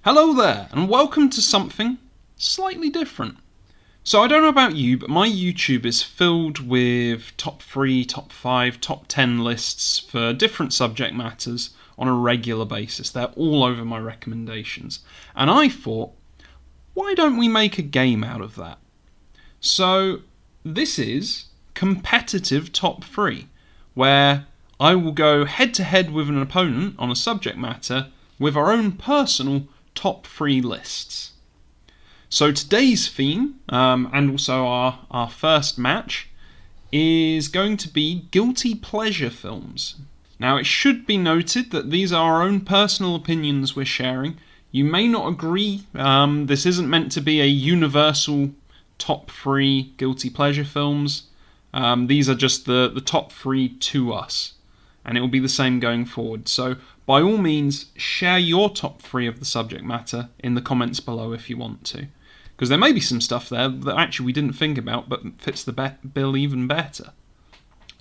Hello there, and welcome to something slightly different. So I don't know about you, but my YouTube is filled with top 3, top 5, top 10 lists for different subject matters on a regular basis. They're all over my recommendations. And I thought, why don't we make a game out of that? So this is competitive top 3, where I will go head to head with an opponent on a subject matter with our own personal top 3 lists. So today's theme, and also our first match, is going to be guilty pleasure films. Now it should be noted that these are our own personal opinions we're sharing. You may not agree. This isn't meant to be a universal top 3 guilty pleasure films. These are just the top 3 to us. And it will be the same going forward. So by all means, share your top 3 of the subject matter in the comments below if you want to. Because there may be some stuff there that actually we didn't think about but fits the bill even better.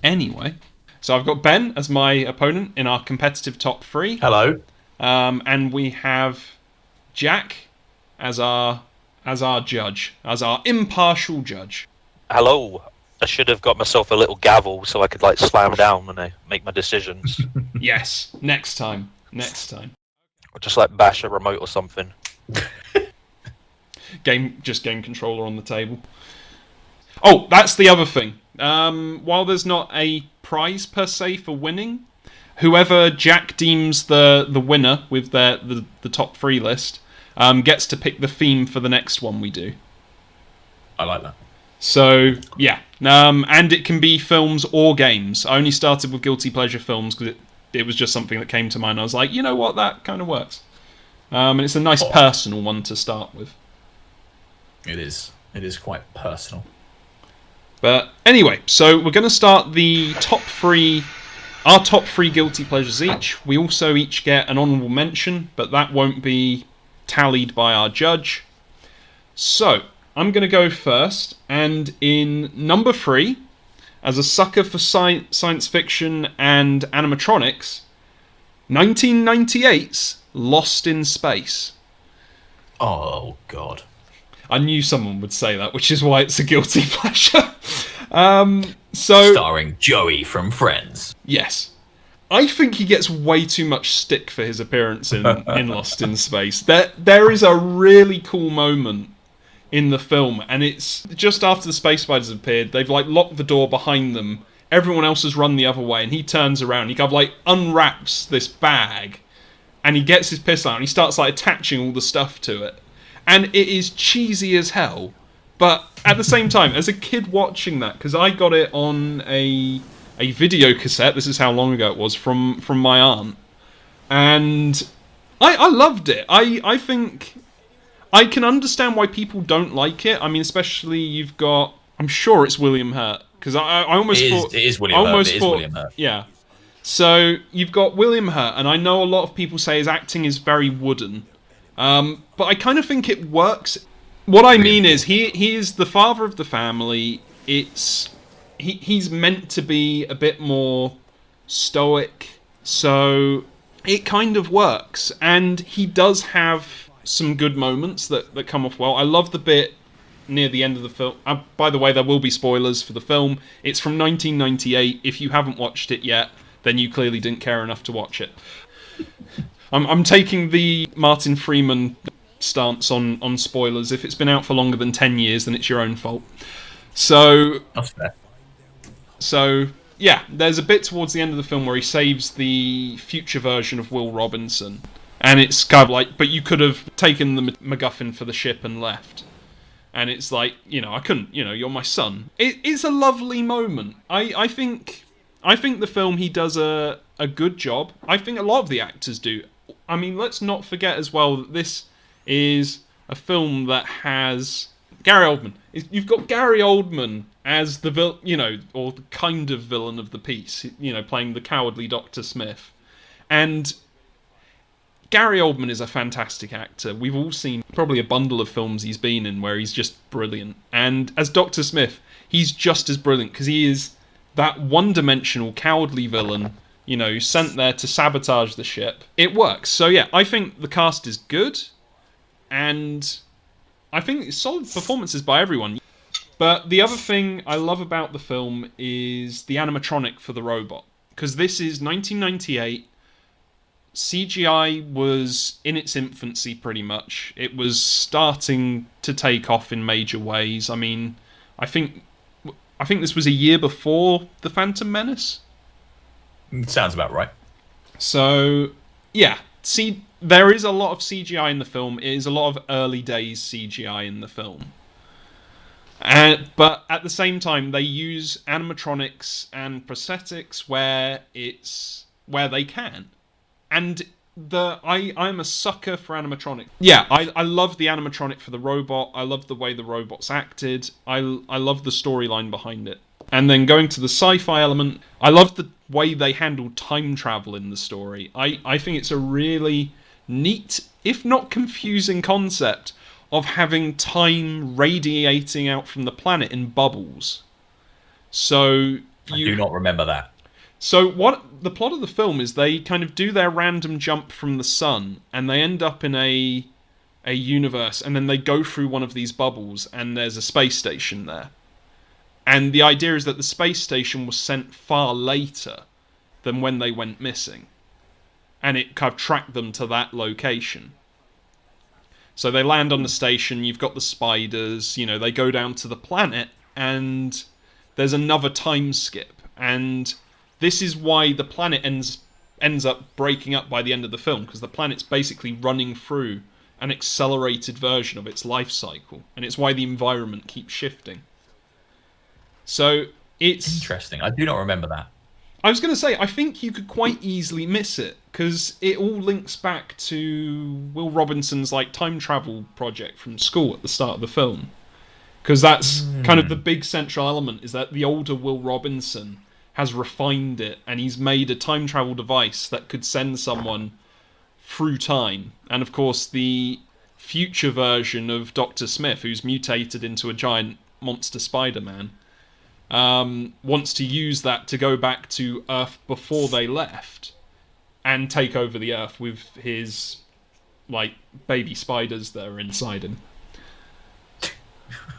Anyway, so I've got Ben as my opponent in our competitive top 3. Hello. And we have Jack as our judge, as our impartial judge. Hello. I should have got myself a little gavel so I could slam down when I make my decisions. Yes, next time. Or just bash a remote or something. Game controller on the table. Oh, that's the other thing. While there's not a prize per se for winning, whoever Jack deems the winner with the top 3 list gets to pick the theme for the next one we do. I like that. So, yeah. And it can be films or games. I only started with guilty pleasure films because it was just something that came to mind. I was like, you know what, that kind of works. And it's a nice personal one to start with. It is. It is quite personal. But anyway, so we're going to start the top 3, our top 3 guilty pleasures each. We also each get an honourable mention, but that won't be tallied by our judge. So I'm going to go first, and in number 3, as a sucker for science fiction and animatronics, 1998's Lost in Space. Oh, God. I knew someone would say that, which is why it's a guilty pleasure. Starring Joey from Friends. Yes. I think he gets way too much stick for his appearance in Lost in Space. There is a really cool moment in the film, and it's just after the space spiders have appeared. They've locked the door behind them. Everyone else has run the other way, and he turns around. He kind of unwraps this bag, and he gets his pistol out, and he starts attaching all the stuff to it. And it is cheesy as hell, but at the same time, as a kid watching that, because I got it on a video cassette. This is how long ago it was, from my aunt, and I loved it. I think I can understand why people don't like it. I mean, especially you've got, I'm sure it's William Hurt, because I almost thought... It is William Hurt. It is William Hurt. Yeah. So, you've got William Hurt, and I know a lot of people say his acting is very wooden, but I kind of think it works. What I mean is, he is the father of the family. He's meant to be a bit more stoic, so it kind of works. And he does have some good moments that come off well. I love the bit near the end of the film. By the way, there will be spoilers for the film. It's from 1998. If you haven't watched it yet, then you clearly didn't care enough to watch it. I'm taking the Martin Freeman stance on spoilers. If it's been out for longer than 10 years, then it's your own fault. So That's fair. So, yeah, there's a bit towards the end of the film where he saves the future version of Will Robinson. And it's kind of but you could have taken the MacGuffin for the ship and left. And it's I couldn't, you're my son. It's a lovely moment. I think the film, he does a good job. I think a lot of the actors do. I mean, let's not forget as well that this is a film that has Gary Oldman. You've got Gary Oldman as the or the kind of villain of the piece, playing the cowardly Dr. Smith. And Gary Oldman is a fantastic actor. We've all seen probably a bundle of films he's been in where he's just brilliant. And as Dr. Smith, he's just as brilliant because he is that one-dimensional cowardly villain, sent there to sabotage the ship. It works. So yeah, I think the cast is good. and I think it's solid performances by everyone. But the other thing I love about the film is the animatronic for the robot. Because this is 1998. CGI was in its infancy, pretty much. It was starting to take off in major ways. I mean, I think this was a year before The Phantom Menace. Sounds about right. So, yeah. There is a lot of CGI in the film. It is a lot of early days CGI in the film. But at the same time, they use animatronics and prosthetics where they can. And I'm a sucker for animatronic. Yeah, I love the animatronic for the robot. I love the way the robot's acted. I love the storyline behind it. And then going to the sci-fi element, I love the way they handle time travel in the story. I think it's a really neat, if not confusing, concept of having time radiating out from the planet in bubbles. So I do not remember that. So what the plot of the film is, they kind of do their random jump from the sun, and they end up in a universe, and then they go through one of these bubbles, and there's a space station there. And the idea is that the space station was sent far later than when they went missing. And it kind of tracked them to that location. So they land on the station, you've got the spiders, they go down to the planet, and there's another time skip. And this is why the planet ends up breaking up by the end of the film, because the planet's basically running through an accelerated version of its life cycle. And it's why the environment keeps shifting. So it's interesting. I do not remember that. I was going to say, I think you could quite easily miss it, because it all links back to Will Robinson's time travel project from school at the start of the film. Because that's kind of the big central element, is that the older Will Robinson has refined it, and he's made a time travel device that could send someone through time. And of course, the future version of Dr. Smith, who's mutated into a giant monster Spider-Man, wants to use that to go back to Earth before they left and take over the Earth with his baby spiders that are inside him.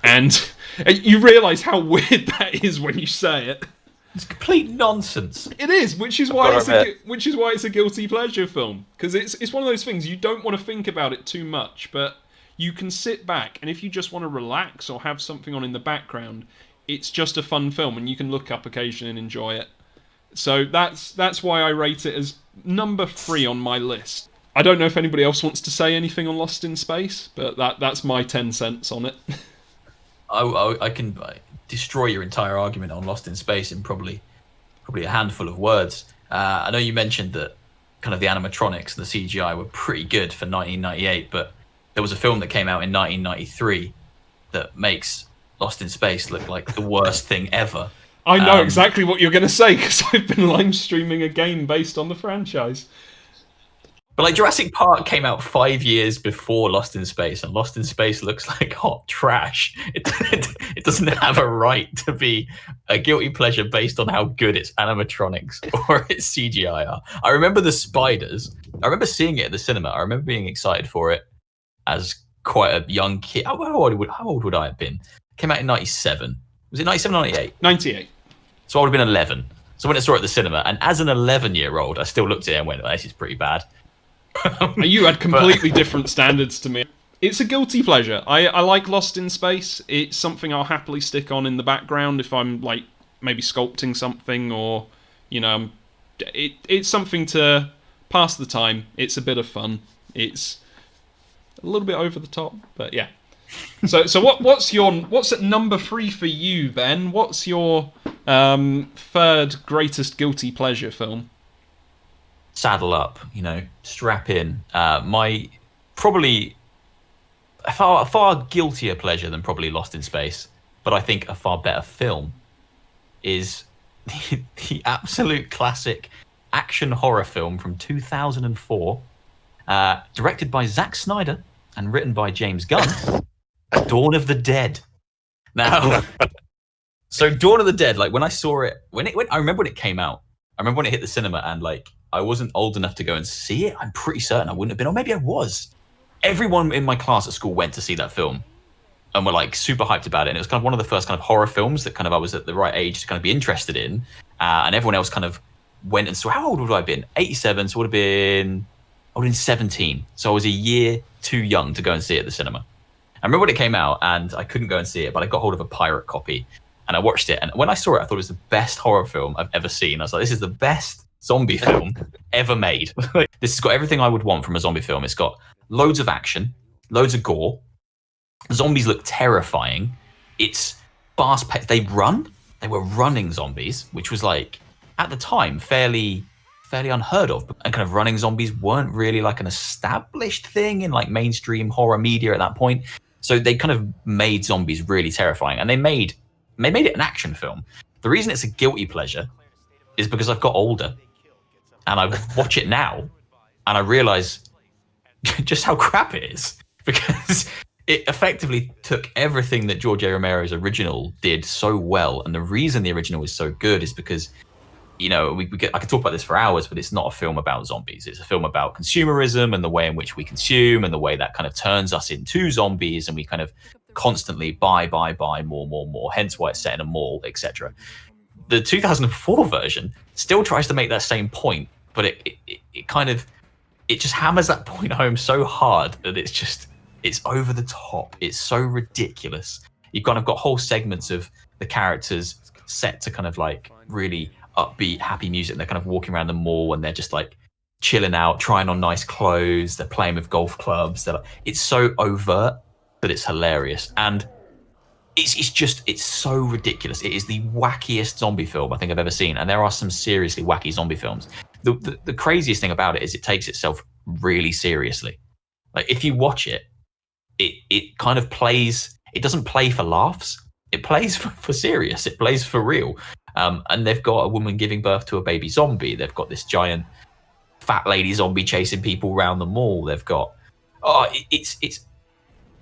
And you realise how weird that is when you say it. It's complete nonsense. It is, which is why it's a guilty pleasure film, because it's one of those things you don't want to think about it too much, but you can sit back, and if you just want to relax or have something on in the background, it's just a fun film, and you can look up occasionally and enjoy it. So that's why I rate it as number 3 on my list. I don't know if anybody else wants to say anything on Lost in Space, but that's my 10 cents on it. I can destroy your entire argument on Lost in Space in probably a handful of words. I know you mentioned that kind of the animatronics and the CGI were pretty good for 1998, but there was a film that came out in 1993 that makes Lost in Space look like the worst thing ever. I know exactly what you're going to say, because I've been live streaming a game based on the franchise. But Jurassic Park came out 5 years before Lost in Space, and Lost in Space looks like hot trash. It doesn't have a right to be a guilty pleasure based on how good its animatronics or its CGI are. I remember the spiders. I remember seeing it at the cinema. I remember being excited for it as quite a young kid. How old would I have been? It came out in 97. Was it 97 or 98? 98. So I would have been 11. So when I saw it at the cinema, and as an 11-year-old, I still looked at it and went, this is pretty bad. You had completely different standards to me. It's a guilty pleasure. I like Lost in Space. It's something I'll happily stick on in the background if I'm maybe sculpting something, or it's something to pass the time. It's a bit of fun. It's a little bit over the top, but yeah. So what's at number 3 for you, Ben? What's your third greatest guilty pleasure film? Saddle up, strap in. My probably a far guiltier pleasure than probably Lost in Space, but I think a far better film is the absolute classic action horror film from 2004, directed by Zack Snyder and written by James Gunn, Dawn of the Dead. Now, so Dawn of the Dead, when I saw it, I remember when it came out. I remember when it hit the cinema, and I wasn't old enough to go and see it. I'm pretty certain I wouldn't have been, or maybe I was. everyone in my class at school went to see that film and were like super hyped about it. And it was kind of one of the first kind of horror films that kind of I was at the right age to kind of be interested in. And everyone else kind of went and saw. How old would I have been? 87, so I would have been 17. So I was a year too young to go and see it at the cinema. I remember when it came out, and I couldn't go and see it, but I got hold of a pirate copy, and I watched it. And when I saw it, I thought it was the best horror film I've ever seen. I was like, this is the best zombie film ever made. This has got everything I would want from a zombie film. It's got loads of action, loads of gore. Zombies look terrifying. It's fast-paced. They run. They were running zombies, which was like, at the time, fairly unheard of. And kind of running zombies weren't really like an established thing in like mainstream horror media at that point. So they kind of made zombies really terrifying, and they made it an action film. The reason it's a guilty pleasure is because I've got older, and I watch it now, and I realize just how crap it is, because it effectively took everything that George A. Romero's original did so well. And the reason the original is so good is because, you know, I could talk about this for hours, but it's not a film about zombies. It's a film about consumerism and the way in which we consume, and the way that kind of turns us into zombies, and we kind of constantly buy more, hence why it's set in a mall, etc. The 2004 version still tries to make that same point, but it kind of, it just hammers that point home so hard that it's over the top. It's so ridiculous. You've kind of got whole segments of the characters set to kind of like really upbeat, happy music. And they're kind of walking around the mall, and they're just like chilling out, trying on nice clothes. They're playing with golf clubs. It's so overt that it's hilarious. And it's so ridiculous. It is the wackiest zombie film I think I've ever seen. And there are some seriously wacky zombie films. The craziest thing about it is it takes itself really seriously. Like if you watch it, it kind of plays, it doesn't play for laughs. It plays for serious. It plays for real. And they've got a woman giving birth to a baby zombie. They've got this giant fat lady zombie chasing people around the mall. They've got, it's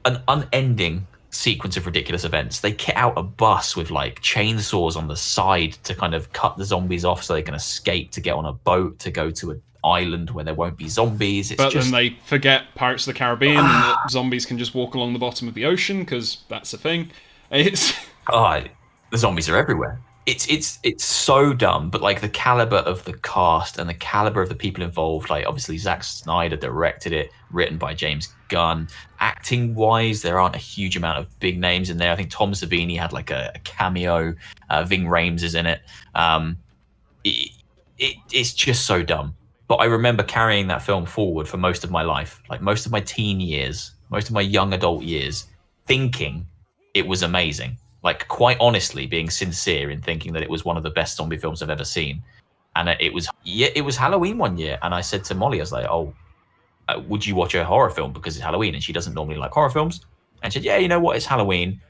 an unending sequence of ridiculous events. They kit out a bus with like chainsaws on the side to kind of cut the zombies off so they can escape to get on a boat to go to an island where there won't be zombies. Then they forget Pirates of the Caribbean and that zombies can just walk along the bottom of the ocean, because that's a thing. It's the zombies are everywhere. It's so dumb, but like the caliber of the cast and the caliber of the people involved, like obviously Zack Snyder directed it, written by James Gunn. Acting wise, there aren't a huge amount of big names in there. I think Tom Savini had like a cameo. Ving Rhames is in it. It's just so dumb. But I remember carrying that film forward for most of my life, like most of my teen years, most of my young adult years, thinking it was amazing. Like quite honestly, being sincere in thinking that it was one of the best zombie films I've ever seen. And it was Halloween one year, and I said to Molly, I was like, would you watch a horror film because it's Halloween? And she doesn't normally like horror films. And she said, yeah, you know what? It's Halloween.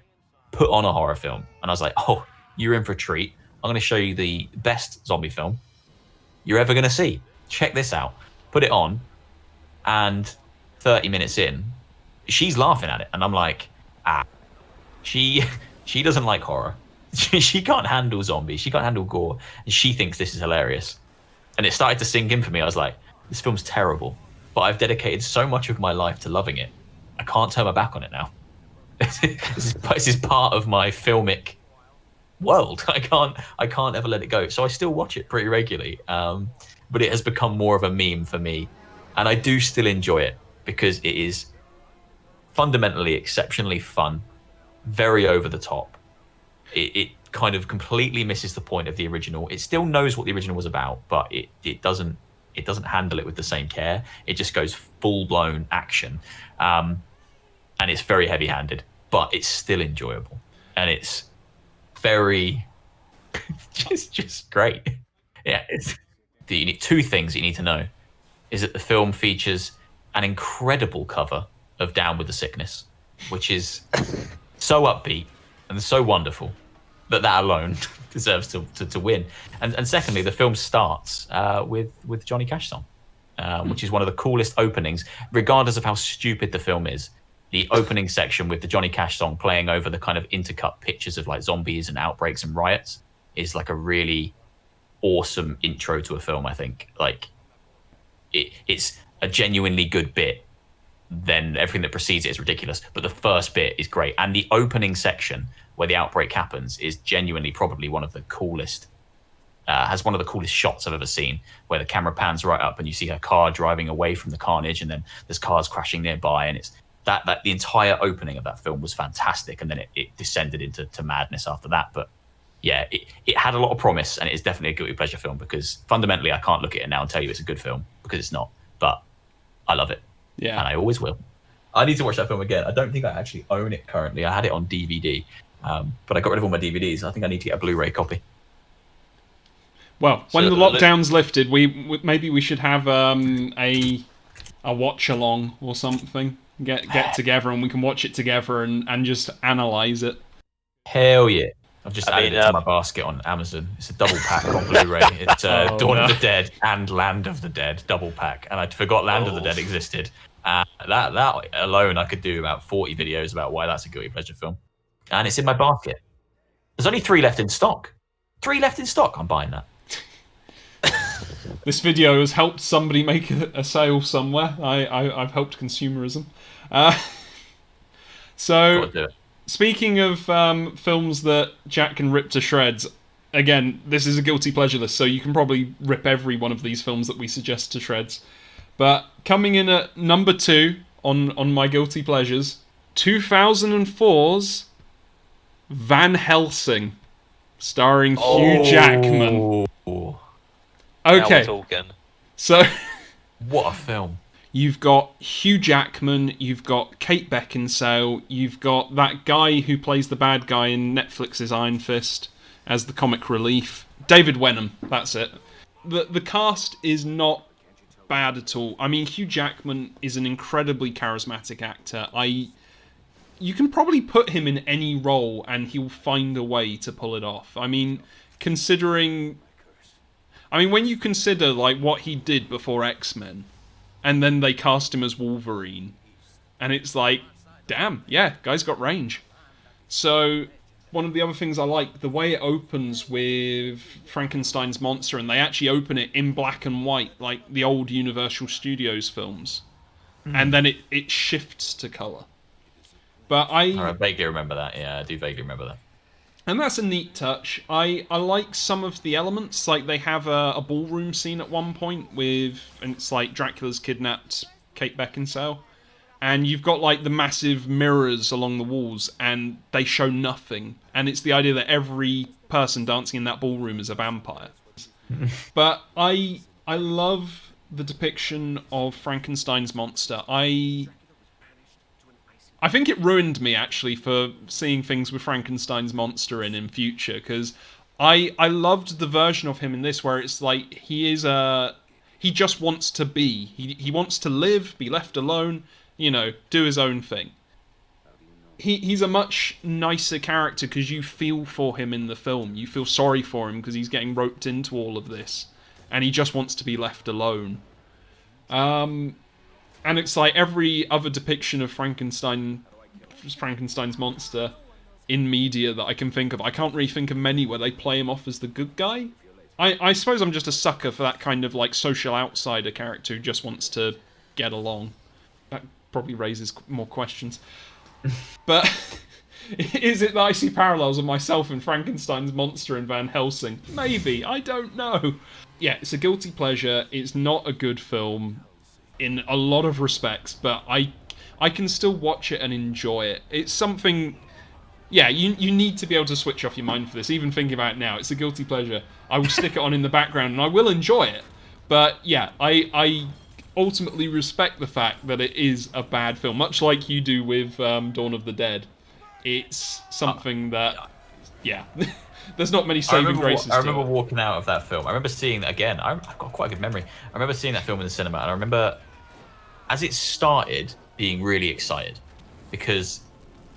Put on a horror film. And I was like, oh, you're in for a treat. I'm going to show you the best zombie film you're ever going to see. Check this out. Put it on. And 30 minutes in, she's laughing at it. And I'm like, she doesn't like horror. She can't handle zombies. She can't handle gore. And she thinks this is hilarious. And it started to sink in for me. I was like, this film's terrible, but I've dedicated so much of my life to loving it. I can't turn my back on it now. This is part of my filmic world. I can't ever let it go. So I still watch it pretty regularly. But it has become more of a meme for me. And I do still enjoy it because it is fundamentally exceptionally fun, very over the top. It kind of completely misses the point of the original. It still knows what the original was about, but it doesn't handle it with the same care. It just goes full-blown action. And it's very heavy-handed, but it's still enjoyable. And it's very just great. Yeah, you need two things that you need to know is that the film features an incredible cover of Down with the Sickness, which is so upbeat and so wonderful that alone deserves to win. And secondly, the film starts with Johnny Cash song, which is one of the coolest openings, regardless of how stupid the film is. The opening section with the Johnny Cash song playing over the kind of intercut pictures of like zombies and outbreaks and riots is like a really awesome intro to a film. I think like it's a genuinely good bit then everything that precedes it is ridiculous. But the first bit is great, and the opening section where the outbreak happens is genuinely probably one of the coolest. Has one of the coolest shots I've ever seen, where the camera pans right up and you see her car driving away from the carnage, and then there's cars crashing nearby, and it's that the entire opening of that film was fantastic, and then it descended into madness after that. But yeah, it had a lot of promise, and it is definitely a guilty pleasure film, because fundamentally I can't look at it now and tell you it's a good film, because it's not, but I love it. Yeah. And I always will. I need to watch that film again. I don't think I actually own it currently. I had it on DVD, but I got rid of all my DVDs. I think I need to get a Blu-ray copy. Well, when the lockdown's lifted, maybe we should have a watch along or something. Get together and we can watch it together and just analyze it. Hell yeah! I've just added it to my basket on Amazon. It's a double pack on Blu-ray. It's Dawn of the Dead and Land of the Dead double pack, and I forgot Land of the Dead existed. That alone, I could do about 40 videos about why that's a guilty pleasure film, and it's in my basket. There's only 3 left in stock. 3 left in stock. I'm buying that. This video has helped somebody make a sale somewhere. I've helped consumerism. So, speaking of films that Jack can rip to shreds, again, this is a guilty pleasure list, so you can probably rip every one of these films that we suggest to shreds. But coming in at number 2 on my guilty pleasures, 2004's Van Helsing, starring Hugh Jackman. Okay, so what a film. You've got Hugh Jackman, you've got Kate Beckinsale, you've got that guy who plays the bad guy in Netflix's Iron Fist as the comic relief. David Wenham, that's it. The cast is not bad at all. I mean, Hugh Jackman is an incredibly charismatic actor. You can probably put him in any role and he'll find a way to pull it off. I mean, when you consider like what he did before X-Men, and then they cast him as Wolverine, and it's like, damn, yeah, guy's got range. So one of the other things I like, the way it opens with Frankenstein's monster, and they actually open it in black and white, like the old Universal Studios films, and then it shifts to colour. But I vaguely remember that. Yeah, I do vaguely remember that. And that's a neat touch. I like some of the elements. Like, they have a ballroom scene at one point and it's like Dracula's kidnapped Kate Beckinsale. And you've got, like, the massive mirrors along the walls, and they show nothing. And it's the idea that every person dancing in that ballroom is a vampire. But I love the depiction of Frankenstein's monster. I think it ruined me, actually, for seeing things with Frankenstein's monster in future, because I loved the version of him in this where it's like he just wants to be. He wants to live, be left alone, do his own thing. He's a much nicer character because you feel for him in the film. You feel sorry for him because he's getting roped into all of this, and he just wants to be left alone. And it's like every other depiction of Frankenstein's monster in media that I can think of. I can't really think of many where they play him off as the good guy. I suppose I'm just a sucker for that kind of like social outsider character who just wants to get along. That probably raises more questions. But is it that I see parallels of myself and Frankenstein's monster in Van Helsing? Maybe. I don't know. Yeah, it's a guilty pleasure. It's not a good film in a lot of respects, but I can still watch it and enjoy it. It's something, yeah, you need to be able to switch off your mind for this. Even thinking about it now, it's a guilty pleasure. I will stick it on in the background and I will enjoy it. But yeah, I ultimately respect the fact that it is a bad film, much like you do with Dawn of the Dead. It's something that, yeah, there's not many saving graces. I remember walking out of that film. I remember seeing that again. I've got quite a good memory. I remember seeing that film in the cinema, and I remember as it started being really excited because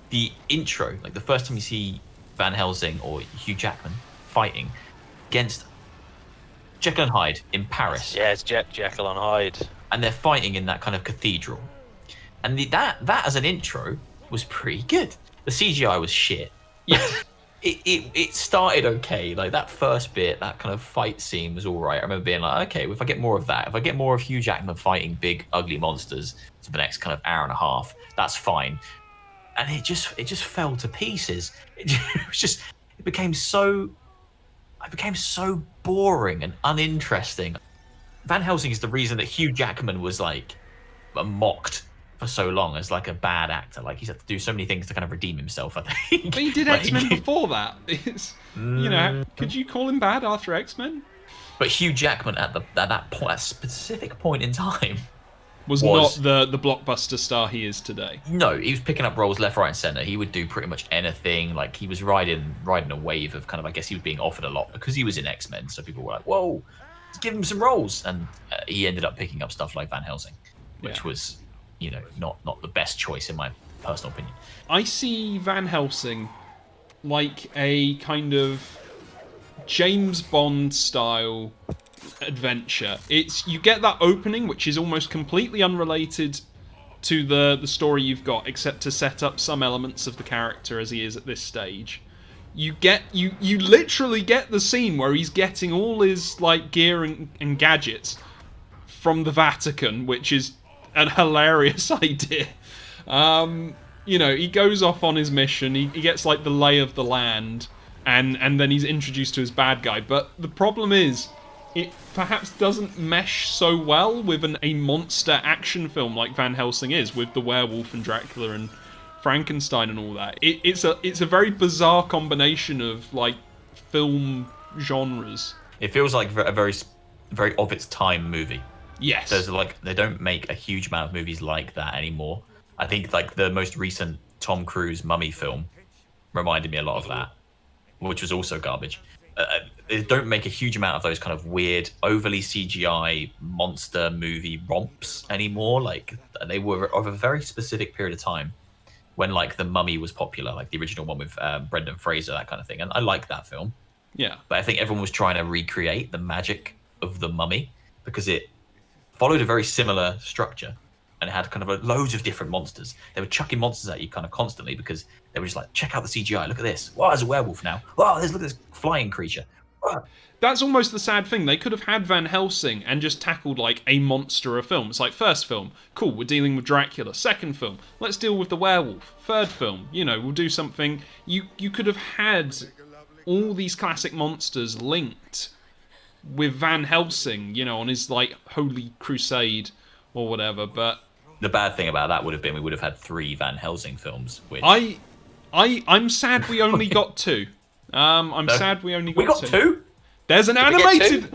the intro, like the first time you see Van Helsing or Hugh Jackman fighting against Jekyll and Hyde in Paris. Yeah, it's Jekyll and Hyde. And they're fighting in that kind of cathedral. And that as an intro was pretty good. The CGI was shit. Yeah. It started okay. Like that first bit, that kind of fight scene was all right. I remember being like, okay, if I get more of that, if I get more of Hugh Jackman fighting big ugly monsters, for the next kind of hour and a half. That's fine. And it just fell to pieces. It became so boring and uninteresting. Van Helsing is the reason that Hugh Jackman was like mocked for so long as like a bad actor. Like he's had to do so many things to kind of redeem himself, I think. But he did Like, X-Men before that. Could you call him bad after X-Men? But Hugh Jackman at that point, that specific point in time, was not the blockbuster star he is today. No, he was picking up roles left, right, and center. He would do pretty much anything. Like he was riding a wave of kind of, I guess he was being offered a lot because he was in X-Men. So people were like, "Whoa, let's give him some roles," and he ended up picking up stuff like Van Helsing, which was, not the best choice in my personal opinion. I see Van Helsing like a kind of James Bond style adventure. You get that opening, which is almost completely unrelated to the story you've got, except to set up some elements of the character as he is at this stage. You literally get the scene where he's getting all his like gear and gadgets from the Vatican, which is an hilarious idea. He goes off on his mission. He gets like the lay of the land, and then he's introduced to his bad guy. But the problem is, it perhaps doesn't mesh so well with a monster action film like Van Helsing is, with the werewolf and Dracula and Frankenstein and all that. It's a very bizarre combination of like film genres. It feels like a very, very of its time movie. Yes. They don't make a huge amount of movies like that anymore. I think like the most recent Tom Cruise Mummy film reminded me a lot of that, which was also garbage. They don't make a huge amount of those kind of weird, overly CGI monster movie romps anymore. Like they were of a very specific period of time when like The Mummy was popular, like the original one with Brendan Fraser, that kind of thing. And I like that film. Yeah. But I think everyone was trying to recreate the magic of The Mummy because it followed a very similar structure and it had kind of loads of different monsters. They were chucking monsters at you kind of constantly because they were just like, check out the CGI, look at this. Wow, there's a werewolf now. Wow, look at this flying creature. Wow. That's almost the sad thing. They could have had Van Helsing and just tackled like a monster of film. It's like, first film, cool, we're dealing with Dracula. Second film, let's deal with the werewolf. Third film, we'll do something. You could have had all these classic monsters linked with Van Helsing, on his like holy crusade or whatever. But the bad thing about that would have been we would have had 3 Van Helsing films. Which I'm sad we only got 2. Sad we only got 2. We got 2? There is an animated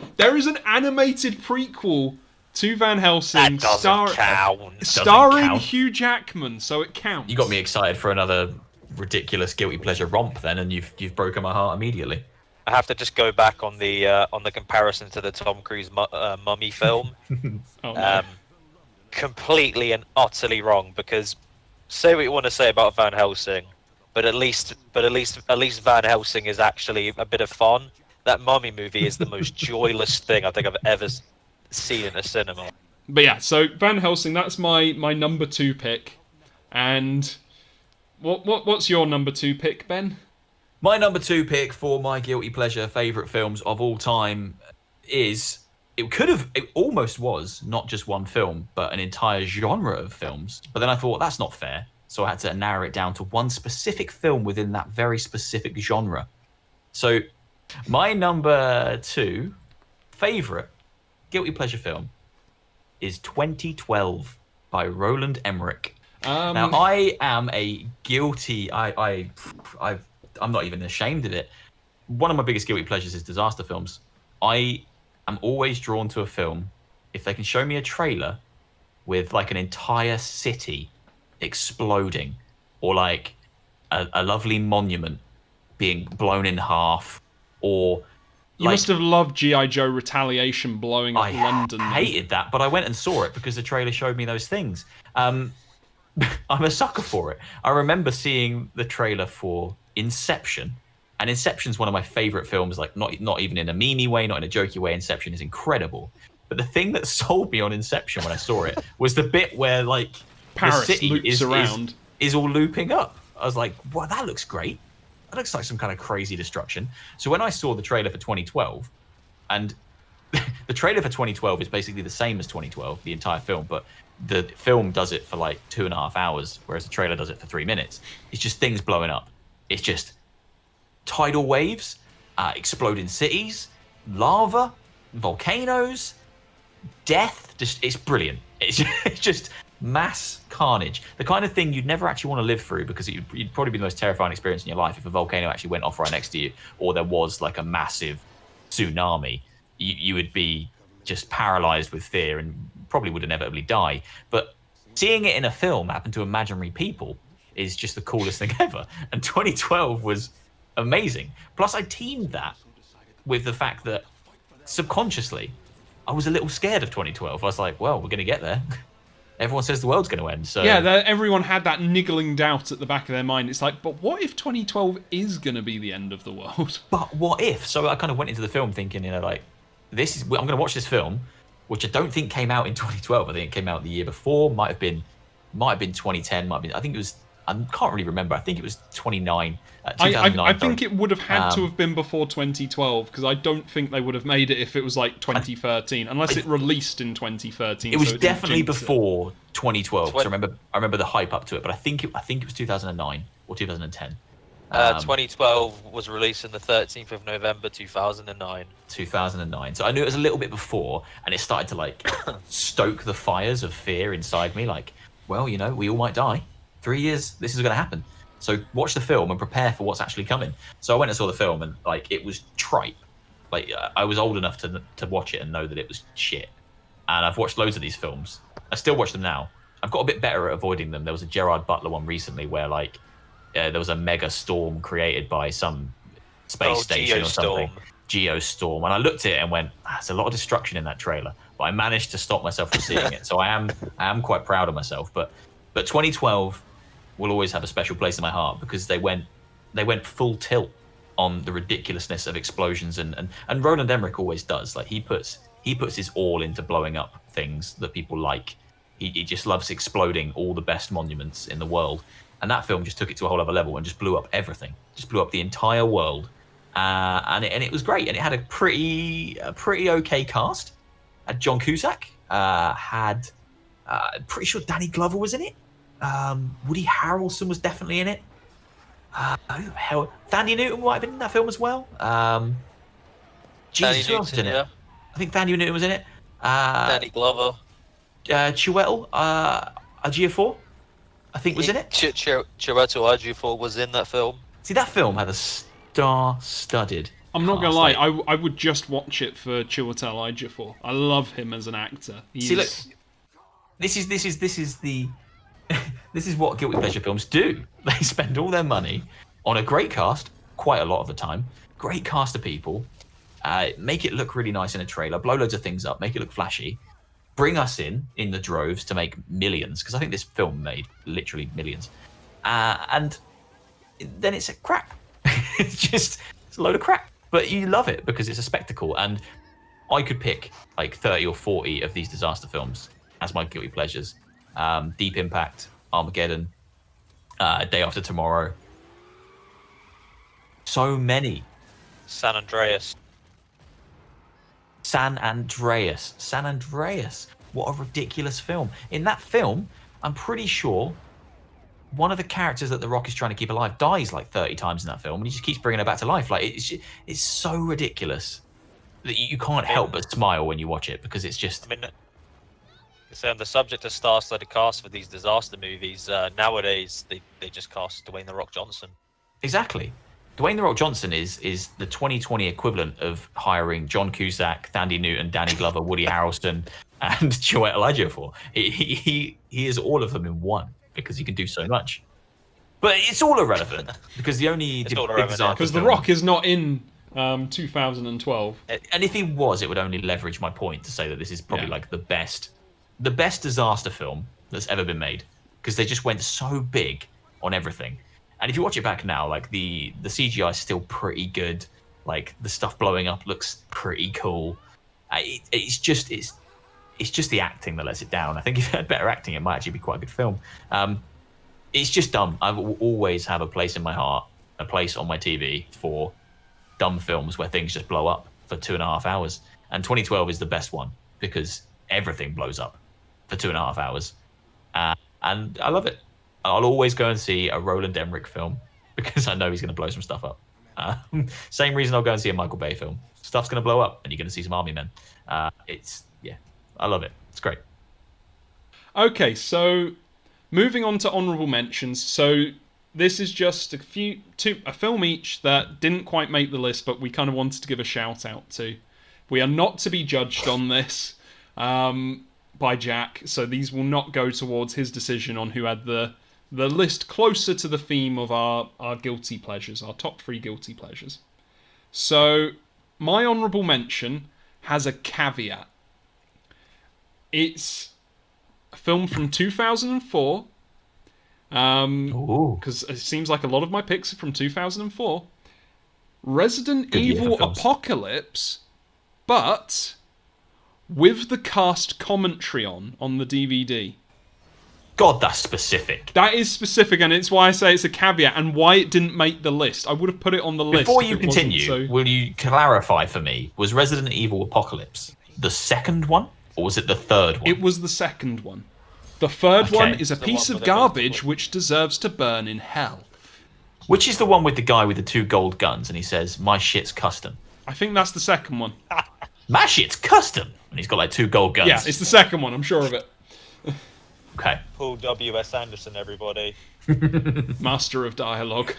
prequel to Van Helsing starring Hugh Jackman, so it counts. You got me excited for another ridiculous guilty pleasure romp then, and you've broken my heart immediately. I have to just go back on the comparison to the Tom Cruise Mummy film. No. Completely and utterly wrong, because say what you want to say about Van Helsing, but at least Van Helsing is actually a bit of fun. That Mummy movie is the most joyless thing I think I've ever seen in a cinema. But yeah, so Van Helsing, that's my number 2 pick. And what's your number 2 pick, Ben? My number 2 pick for my guilty pleasure favourite films of all time is... It almost was not just one film, but an entire genre of films. But then I thought, that's not fair. So I had to narrow it down to one specific film within that very specific genre. So my number 2 favourite guilty pleasure film is 2012 by Roland Emmerich. Now, I am a guilty... I'm not even ashamed of it. One of my biggest guilty pleasures is disaster films. I'm always drawn to a film if they can show me a trailer with like an entire city exploding, or like a lovely monument being blown in half, or you must have loved G.I. Joe Retaliation blowing up London. I hated that, but I went and saw it because the trailer showed me those things. I'm a sucker for it. I remember seeing the trailer for Inception. And Inception's one of my favourite films, like not even in a memey way, not in a jokey way. Inception is incredible. But the thing that sold me on Inception when I saw it was the bit where like Paris the city loops is all looping up. I was like, wow, that looks great. That looks like some kind of crazy destruction. So when I saw the trailer for 2012, and the trailer for 2012 is basically the same as 2012, the entire film, but the film does it for like 2.5 hours, whereas the trailer does it for 3 minutes. It's just things blowing up. It's just tidal waves, exploding cities, lava, volcanoes, death. It's brilliant. It's just mass carnage. The kind of thing you'd never actually want to live through, because you'd probably be the most terrifying experience in your life if a volcano actually went off right next to you, or there was like a massive tsunami. You would be just paralyzed with fear and probably would inevitably die. But seeing it in a film happen to imaginary people is just the coolest thing ever. And 2012 was amazing. Plus, I teamed that with the fact that subconsciously, I was a little scared of 2012. I was like, well, we're going to get there. Everyone says the world's going to end. So yeah, everyone had that niggling doubt at the back of their mind. It's like, but what if 2012 is going to be the end of the world? But what if? So I kind of went into the film thinking, like, I'm going to watch this film, which I don't think came out in 2012. I think it came out the year before. Might have been 2010. I think it was. I can't really remember. I think it was 2009. I think it would have had to have been before 2012, because I don't think they would have made it if it was like 2013, unless it released in 2013. It was definitely before 2012. So I remember the hype up to it, but I think it was 2009 or 2010. 2012 was released on the 13th of November 2009. 2009. So I knew it was a little bit before, and it started to like stoke the fires of fear inside me. Like, well, we all might die. 3 years, this is going to happen. So watch the film and prepare for what's actually coming. So I went and saw the film, and like it was tripe. Like I was old enough to watch it and know that it was shit. And I've watched loads of these films. I still watch them now. I've got a bit better at avoiding them. There was a Gerard Butler one recently where like there was a mega storm created by some space station or something. Geostorm. And I looked at it and went, there's a lot of destruction in that trailer. But I managed to stop myself from seeing it. So I am quite proud of myself. But 2012 will always have a special place in my heart, because they went full tilt on the ridiculousness of explosions, and Roland Emmerich always does. Like he puts his all into blowing up things that people like. He just loves exploding all the best monuments in the world, and that film just took it to a whole other level and just blew up everything, just blew up the entire world, and it was great, and it had a pretty okay cast. Had John Cusack, pretty sure Danny Glover was in it. Woody Harrelson was definitely in it. Who the hell? Thandie Newton might have been in that film as well. Jesus, who else was in it? Yeah. I think Thandie Newton was in it. Danny Glover. Chiwetel Ejiofor, I think, was in it. Chiwetel Ejiofor was in that film. See, that film had a star-studded I'm not cast. gonna lie, I would just watch it for Chiwetel Ejiofor. I love him as an actor. See, look, this is what guilty pleasure films do. They spend all their money on a great cast, quite a lot of the time, great cast of people, make it look really nice in a trailer, blow loads of things up, make it look flashy, bring us in the droves to make millions, because I think this film made literally millions, and then it's a crap. it's a load of crap, but you love it because it's a spectacle. And I could pick like 30 or 40 of these disaster films as my guilty pleasures. Deep Impact, Armageddon, Day After Tomorrow. So many. San Andreas. San Andreas. What a ridiculous film. In that film, I'm pretty sure one of the characters that The Rock is trying to keep alive dies like 30 times in that film, and he just keeps bringing her back to life. Like it's so ridiculous that you can't help but smile when you watch it, because it's just... I mean, so on the subject of star-studded cast for these disaster movies, nowadays they just cast Dwayne "The Rock" Johnson. Exactly. Dwayne "The Rock" Johnson is the 2020 equivalent of hiring John Cusack, Thandie Newton, Danny Glover, Woody Harrelson, and Chiwetel Ejiofor. He is all of them in one, because he can do so much. But it's all irrelevant, because the only big disaster because The Rock is not in 2012. And if he was, it would only leverage my point to say that this is probably like the best disaster film that's ever been made, because they just went so big on everything. And if you watch it back now, like the CGI is still pretty good. Like the stuff blowing up looks pretty cool. It's just the acting that lets it down. I think if it had better acting, it might actually be quite a good film. It's just dumb. I will always have a place in my heart, a place on my TV for dumb films where things just blow up for 2.5 hours. And 2012 is the best one, because everything blows up. for 2.5 hours, and I love it. I'll always go and see a Roland Emmerich film because I know he's going to blow some stuff up. Same reason I'll go and see a Michael Bay film. Stuff's going to blow up, and you're going to see some army men. I love it. It's great. Okay, so moving on to honourable mentions. So this is just a film each that didn't quite make the list, but we kind of wanted to give a shout out to. We are not to be judged on this by Jack, so these will not go towards his decision on who had the list closer to the theme of our guilty pleasures, our top 3 guilty pleasures. So my honourable mention has a caveat. It's a film from 2004. Because it seems like a lot of my picks are from 2004. Resident Good year for Evil films. Apocalypse, but with the cast commentary on the DVD. God, that's specific. That is specific, and it's why I say it's a caveat, and why it didn't make the list. I would have put it on the list. Before if you it wasn't continue, so... will you clarify for me, was Resident Evil Apocalypse the second one, or was it the third one? It was the second one. The third Okay. one is a The piece one of with the garbage multiple. which deserves to burn in hell. Which is the one with the guy with the 2 gold guns, and he says, "My shit's custom." I think that's the second one. My shit's custom, and he's got like 2 gold guns. Yeah, it's the second one, I'm sure of it. Okay. Paul W.S. Anderson, everybody. Master of dialogue.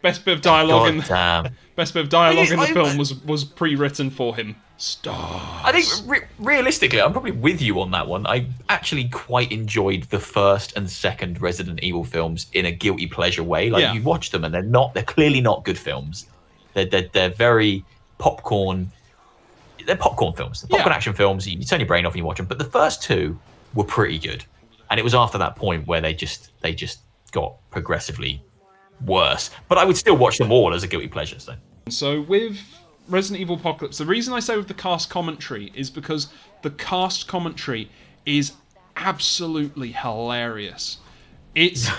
Best bit of dialogue in God damn. best bit of dialogue in the I- film was pre-written for him. Stars. I think realistically, I'm probably with you on that one. I actually quite enjoyed the first and second Resident Evil films in a guilty pleasure way. Like Yeah. you watch them and they're clearly not good films. They're very popcorn. They're popcorn films. They're popcorn Yeah. action films. You turn your brain off and you watch them. But the first 2 were pretty good, and it was after that point where they just got progressively worse. But I would still watch them all as a guilty pleasure. So with Resident Evil Apocalypse, the reason I say with the cast commentary is because the cast commentary is absolutely hilarious. It's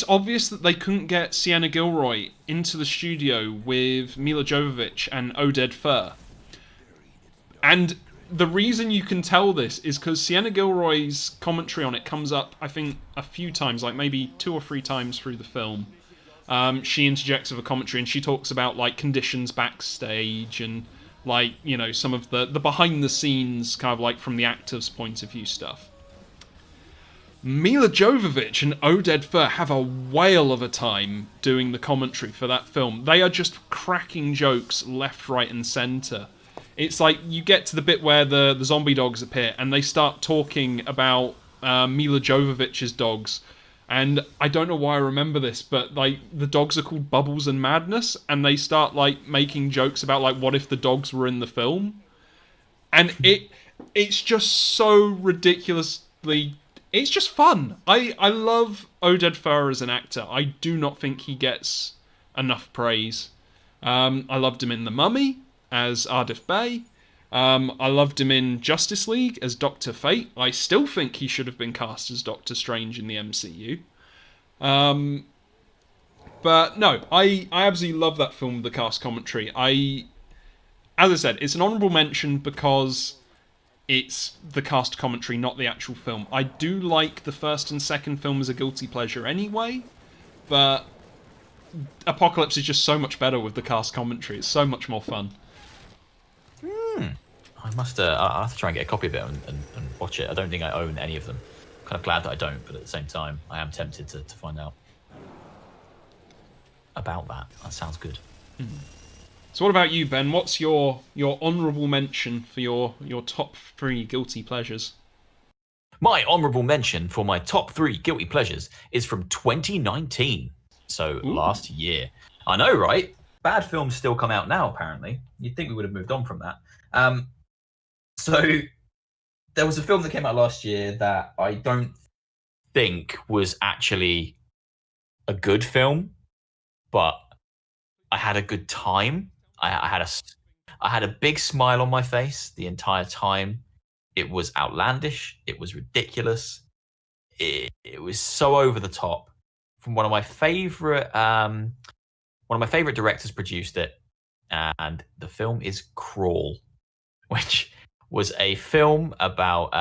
obvious that they couldn't get Sienna Gilroy into the studio with Mila Jovovich and Oded Fur. And the reason you can tell this is because Sienna Gilroy's commentary on it comes up, I think, a few times, like maybe 2 or 3 times through the film. She interjects with a commentary and she talks about like conditions backstage and like, you know, some of the behind the scenes kind of like from the actor's point of view stuff. Mila Jovovich and Oded Fur have a whale of a time doing the commentary for that film. They are just cracking jokes left, right, and centre. It's like you get to the bit where the zombie dogs appear and they start talking about Mila Jovovich's dogs. And I don't know why I remember this, but like the dogs are called Bubbles and Madness, and they start like making jokes about like what if the dogs were in the film, and it's just so ridiculously, it's just fun. I love Oded Fur as an actor. I do not think he gets enough praise. I loved him in The Mummy as Ardif Bey. I loved him in Justice League as Dr. Fate. I still think he should have been cast as Doctor Strange in the MCU. But no, I absolutely love that film, the cast commentary. As I said, it's an honourable mention because it's the cast commentary, not the actual film. I do like the first and second film as a guilty pleasure anyway, but Apocalypse is just so much better with the cast commentary. It's so much more fun. I must. I'll have to try and get a copy of it and watch it. I don't think I own any of them. Kind of glad that I don't, but at the same time, I am tempted to find out about that. That sounds good. So what about you, Ben? What's your honourable mention for your top 3 guilty pleasures? My honourable mention for my top 3 guilty pleasures is from 2019. So last year. I know, right? Bad films still come out now, apparently. You'd think we would have moved on from that. So there was a film that came out last year that I don't think was actually a good film, but I had a good time. I had a big smile on my face the entire time. It was outlandish. It was ridiculous. It was so over the top. From one of my favorite directors produced it, and the film is Crawl, which was a film about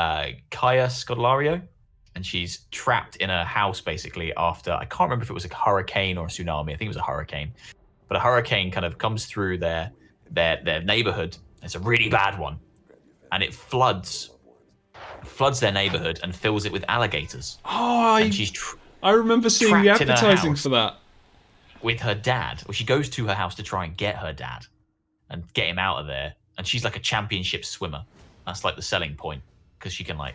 Kaya Scodelario, and she's trapped in a house basically after, I can't remember if it was a hurricane or a tsunami. I think it was a hurricane, but a hurricane kind of comes through their neighborhood. It's a really bad one, and it floods their neighborhood and fills it with alligators. Oh, and she's I remember seeing the trapped in her advertising house for that. with her dad. Well, she goes to her house to try and get her dad and get him out of there. And she's like a championship swimmer. That's like the selling point, because she can like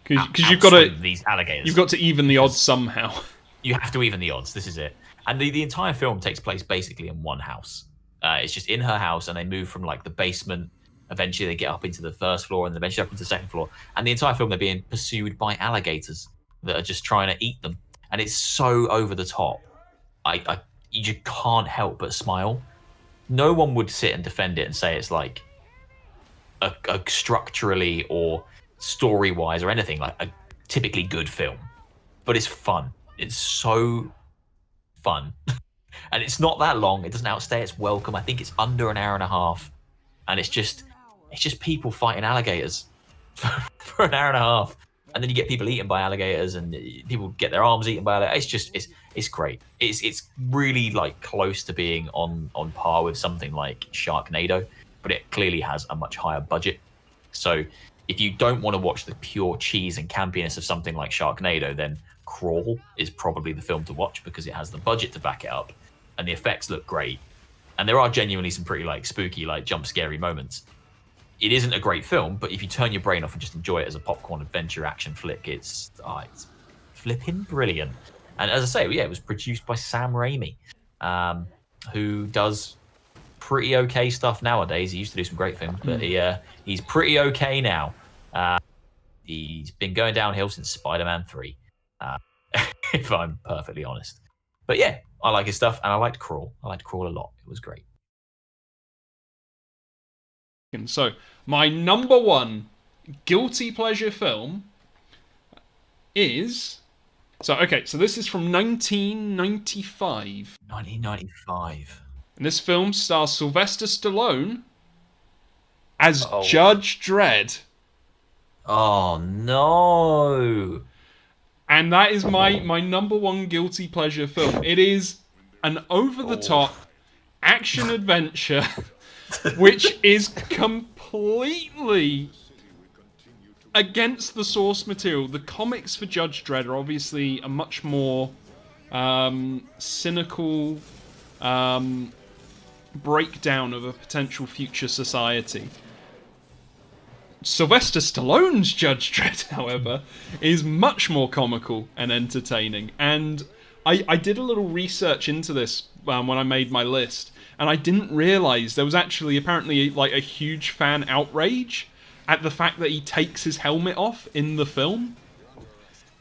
because you've got to these alligators. You've got to even the odds somehow. You have to even the odds. This is it. And the entire film takes place basically in one house. It's just in her house, and they move from like the basement. Eventually, they get up into the first floor, and eventually up into the second floor. And the entire film, they're being pursued by alligators that are just trying to eat them. And it's so over the top. You just can't help but smile. No one would sit and defend it and say it's like a structurally or story-wise or anything like a typically good film. But it's fun. It's so fun. And it's not that long. It doesn't outstay its welcome. I think it's under an hour and a half. And it's just people fighting alligators for an hour and a half. And then you get people eaten by alligators, and people get their arms eaten by alligators. It's great. It's really like close to being on par with something like Sharknado, but it clearly has a much higher budget. So if you don't want to watch the pure cheese and campiness of something like Sharknado, then Crawl is probably the film to watch, because it has the budget to back it up, and the effects look great. And there are genuinely some pretty like spooky, like jump scary moments. It isn't a great film, but if you turn your brain off and just enjoy it as a popcorn adventure action flick, it's flipping brilliant. And as I say, yeah, it was produced by Sam Raimi, who does pretty okay stuff nowadays. He used to do some great films, but he's pretty okay now. He's been going downhill since Spider-Man 3, if I'm perfectly honest. But yeah, I like his stuff, and I liked Crawl. I liked Crawl a lot. It was great. So, my number one guilty pleasure film is... So this is from 1995. 1995. And this film stars Sylvester Stallone as Judge Dredd. Oh, no. And that is my number one guilty pleasure film. It is an over-the-top action-adventure which is completely against the source material. The comics for Judge Dredd are obviously a much more cynical breakdown of a potential future society. Sylvester Stallone's Judge Dredd, however, is much more comical and entertaining. And I did a little research into this when I made my list, and I didn't realise there was actually apparently like a huge fan outrage at the fact that he takes his helmet off in the film.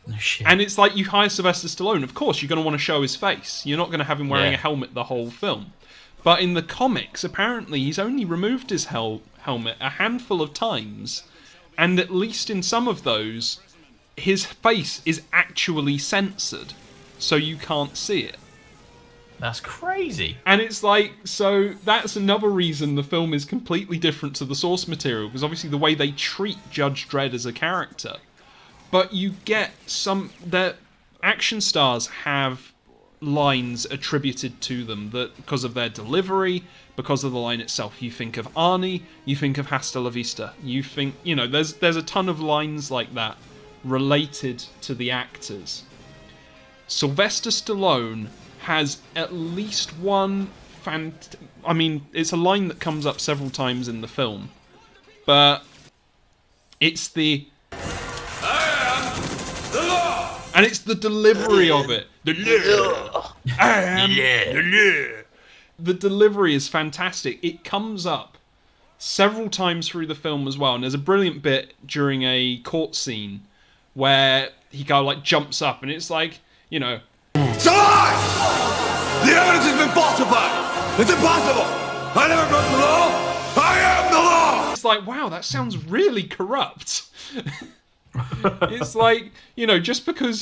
Oh, shit. And it's like, you hire Sylvester Stallone, of course you're going to want to show his face. You're not going to have him wearing a helmet the whole film. But in the comics, apparently he's only removed his helmet a handful of times, and at least in some of those, his face is actually censored, so you can't see it. That's crazy. And it's like, so that's another reason the film is completely different to the source material, because obviously the way they treat Judge Dredd as a character. But you get the action stars have lines attributed to them that because of their delivery, because of the line itself. You think of Arnie, you think of Hasta la Vista. You think, there's a ton of lines like that related to the actors. Sylvester Stallone has at least one it's a line that comes up several times in the film, but it's the and it's the delivery of it. The delivery is fantastic. It comes up several times through the film as well, and there's a brilliant bit during a court scene where he jumps up, and it's like, It's a lie! The evidence has been falsified! It's impossible! I never broke the law! I am the law! It's like, wow, that sounds really corrupt. It's like, just because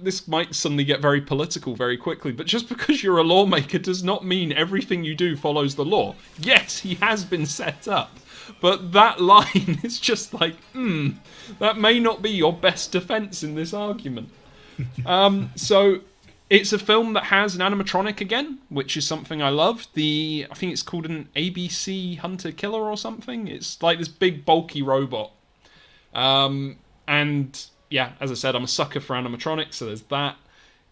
this might suddenly get very political very quickly, but just because you're a lawmaker does not mean everything you do follows the law. Yes, he has been set up, But that line is just like, that may not be your best defense in this argument. So it's a film that has an animatronic again, which is something I love. I think it's called an ABC Hunter Killer or something. It's like this big bulky robot. And yeah, as I said, I'm a sucker for animatronics, so there's that.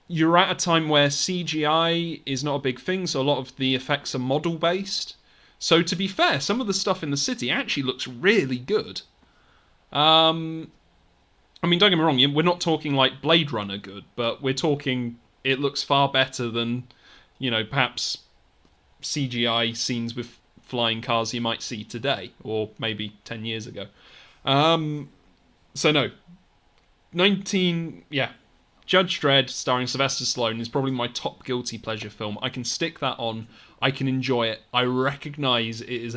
You're at a time where CGI is not a big thing, so a lot of the effects are model-based. So to be fair, some of the stuff in the city actually looks really good. I mean, don't get me wrong, we're not talking like Blade Runner good, but we're talking it looks far better than, perhaps CGI scenes with flying cars you might see today, or maybe 10 years ago. So no, Judge Dredd starring Sylvester Stallone is probably my top guilty pleasure film. I can stick that on. I can enjoy it. I recognise it is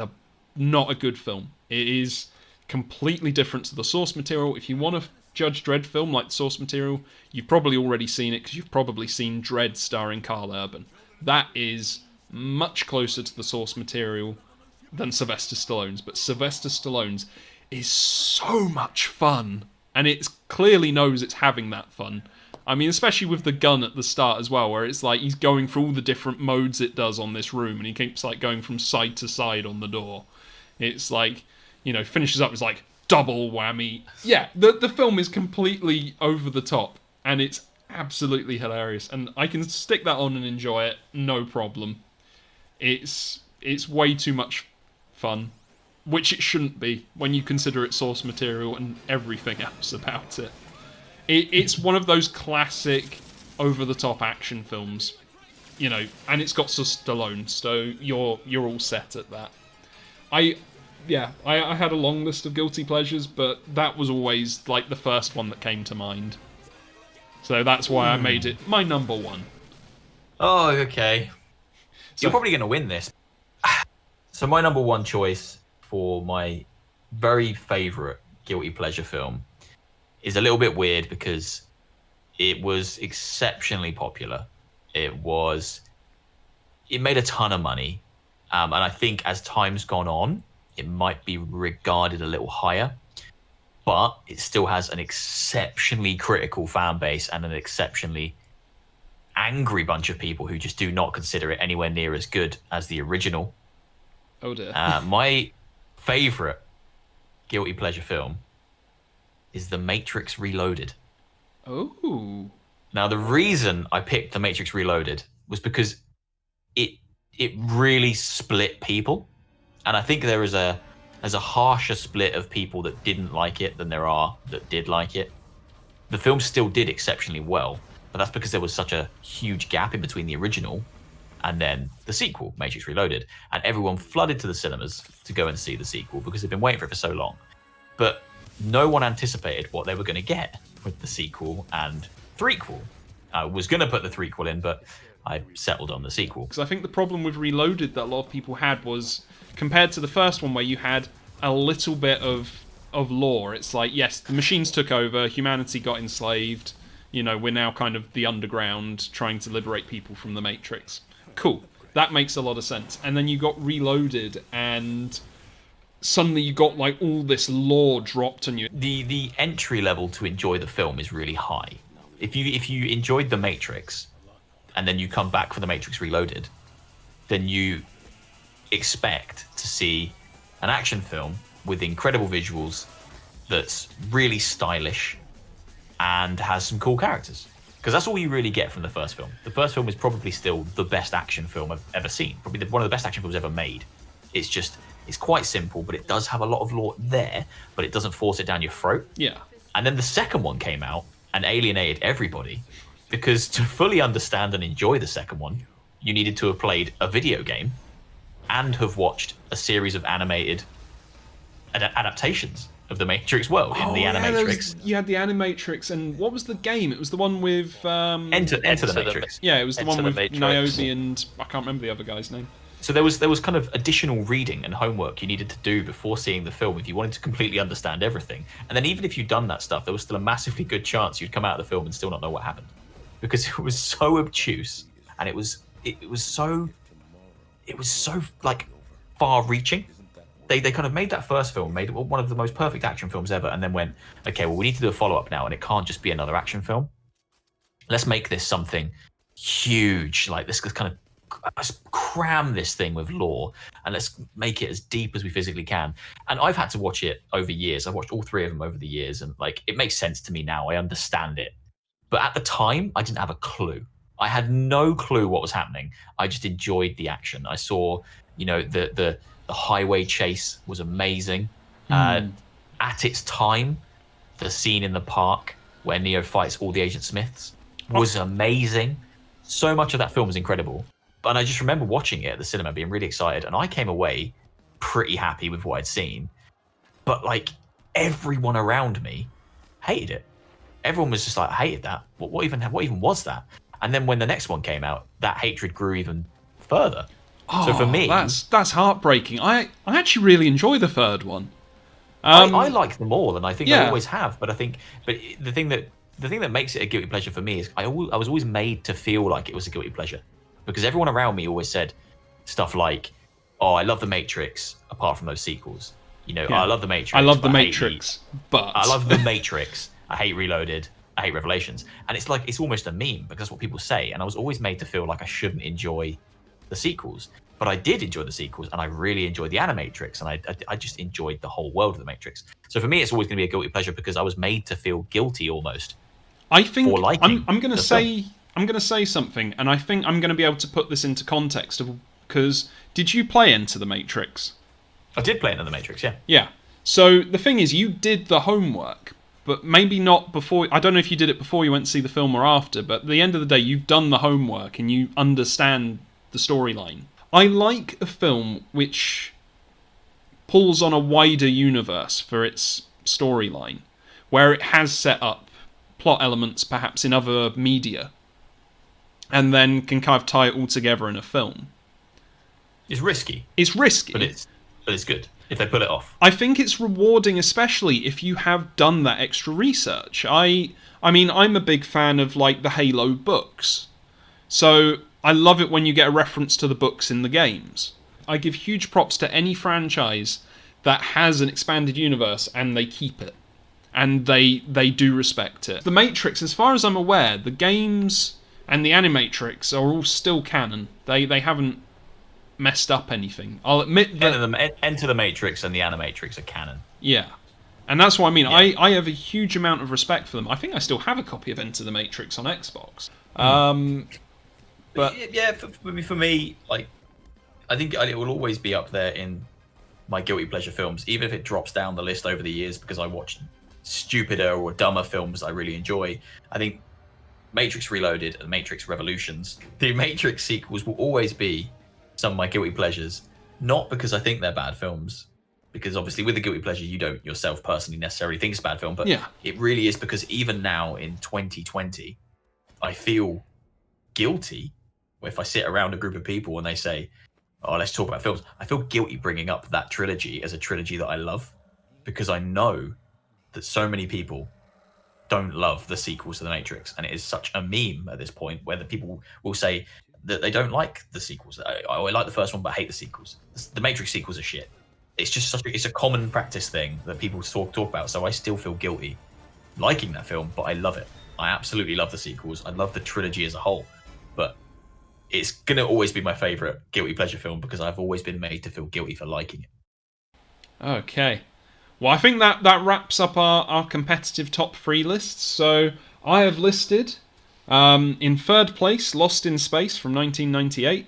not a good film. It is completely different to the source material. If you want a Judge Dredd film like the source material, you've probably already seen it because you've probably seen Dredd starring Carl Urban. That is much closer to the source material than Sylvester Stallone's, but Sylvester Stallone's is so much fun, and it clearly knows it's having that fun. I mean, especially with the gun at the start as well, where it's like he's going through all the different modes it does on this room, and he keeps like going from side to side on the door. It's like, finishes up as like double whammy. Yeah, the film is completely over the top, and it's absolutely hilarious, and I can stick that on and enjoy it, no problem. It's way too much fun, which it shouldn't be when you consider it source material and everything else about it. It's one of those classic over-the-top action films, and it's got Stallone, so you're all set at that. I had a long list of guilty pleasures, but that was always like the first one that came to mind. So that's why I made it my number one. Oh, okay. You're probably going to win this. So my number one choice for my very favourite guilty pleasure film is a little bit weird because it was exceptionally popular. It made a ton of money. And I think as time's gone on, it might be regarded a little higher, but it still has an exceptionally critical fan base and an exceptionally angry bunch of people who just do not consider it anywhere near as good as the original. Oh dear. My favourite guilty pleasure film is The Matrix Reloaded. Oh. Now, the reason I picked The Matrix Reloaded was because it really split people. And I think there's a harsher split of people that didn't like it than there are that did like it. The film still did exceptionally well, but that's because there was such a huge gap in between the original and then the sequel, Matrix Reloaded. And everyone flooded to the cinemas to go and see the sequel because they've been waiting for it for so long. But no one anticipated what they were going to get with the sequel and threequel. I was going to put the threequel in, but I settled on the sequel. Because I think the problem with Reloaded that a lot of people had was, compared to the first one where you had a little bit of lore, it's like, yes, the machines took over, humanity got enslaved, we're now kind of the underground trying to liberate people from the Matrix. Cool. That makes a lot of sense. And then you got Reloaded, and suddenly you got like all this lore dropped on you. The entry level to enjoy the film is really high. If you enjoyed The Matrix, and then you come back for The Matrix Reloaded, then you expect to see an action film with incredible visuals that's really stylish and has some cool characters. Because that's all you really get from the first film. The first film is probably still the best action film I've ever seen. Probably one of the best action films ever made. It's quite simple, but it does have a lot of lore there, but it doesn't force it down your throat. Yeah. And then the second one came out and alienated everybody, because to fully understand and enjoy the second one, you needed to have played a video game and have watched a series of animated adaptations of the Matrix world in the Animatrix. You had the Animatrix, and what was the game? It was the one with Enter the Matrix. Yeah, it was the one with Matrix. Niobe and I can't remember the other guy's name. So there was kind of additional reading and homework you needed to do before seeing the film if you wanted to completely understand everything. And then even if you'd done that stuff, there was still a massively good chance you'd come out of the film and still not know what happened, because it was so obtuse and it was so like far-reaching. they kind of made that first film, made one of the most perfect action films ever, and then went, okay, well, we need to do a follow-up now, and it can't just be another action film. Let's make this something huge. Like, let's kind of let's cram this thing with lore, and let's make it as deep as we physically can. And I've had to watch it over years. I've watched all three of them over the years, and like, it makes sense to me now. I understand it. But at the time, I didn't have a clue. I had no clue what was happening. I just enjoyed the action. I saw, the highway chase was amazing. At its time, the scene in the park where Neo fights all the Agent Smiths was amazing. So much of that film was incredible. And I just remember watching it at the cinema, being really excited, and I came away pretty happy with what I'd seen. But like, everyone around me hated it. Everyone was just like, I hated that. What even was that? And then when the next one came out, that hatred grew even further. So for me, that's heartbreaking. I actually really enjoy the third one. I like them all, and I think I always have. But the thing that makes it a guilty pleasure for me is I was always made to feel like it was a guilty pleasure, because everyone around me always said stuff like, "Oh, I love The Matrix," apart from those sequels. I love The Matrix. I love The Matrix, but I love The Matrix. I hate Reloaded. I hate Revelations. And it's like, it's almost a meme, because that's what people say. And I was always made to feel like I shouldn't enjoy the sequels. But I did enjoy the sequels, and I really enjoyed the Animatrix, and I just enjoyed the whole world of The Matrix. So for me, it's always going to be a guilty pleasure, because I was made to feel guilty almost. I think for liking I'm going to say something, and I think I'm going to be able to put this into context, because did you play Enter the Matrix? I did play Enter the Matrix, yeah. Yeah. So the thing is, you did the homework, but maybe not before. I don't know if you did it before you went to see the film or after, but at the end of the day, you've done the homework and you understand the storyline. I like a film which pulls on a wider universe for its storyline, where it has set up plot elements perhaps in other media, and then can kind of tie it all together in a film. It's risky. It's risky. But it's good if they pull it off. I think it's rewarding, especially if you have done that extra research. I mean, I'm a big fan of like the Halo books. So I love it when you get a reference to the books in the games. I give huge props to any franchise that has an expanded universe and they keep it. And they do respect it. The Matrix, as far as I'm aware, the games and the Animatrix are all still canon. They haven't messed up anything. I'll admit that Enter the Matrix and the Animatrix are canon. Yeah. And that's what I mean. Yeah. I have a huge amount of respect for them. I think I still have a copy of Enter the Matrix on Xbox. But yeah, for me, like, I think it will always be up there in my guilty pleasure films, even if it drops down the list over the years because I watch stupider or dumber films I really enjoy. I think Matrix Reloaded and Matrix Revolutions, the Matrix sequels will always be some of my guilty pleasures. Not because I think they're bad films, because obviously with a guilty pleasure you don't yourself personally necessarily think it's a bad film, but it really is because even now in 2020 I feel guilty if I sit around a group of people and they say, oh, let's talk about films. I feel guilty bringing up that trilogy as a trilogy that I love, because I know that so many people don't love the sequels to The Matrix, and it is such a meme at this point where the people will say that they don't like the sequels. I like the first one but hate the sequels. The Matrix sequels are shit. It's just it's a common practice thing that people talk about, so I still feel guilty liking that film, but I love it. I absolutely love the sequels. I love the trilogy as a whole, but it's going to always be my favourite guilty pleasure film because I've always been made to feel guilty for liking it. Okay. Well, I think that wraps up our competitive top 3 lists. So I have listed in third place Lost in Space from 1998.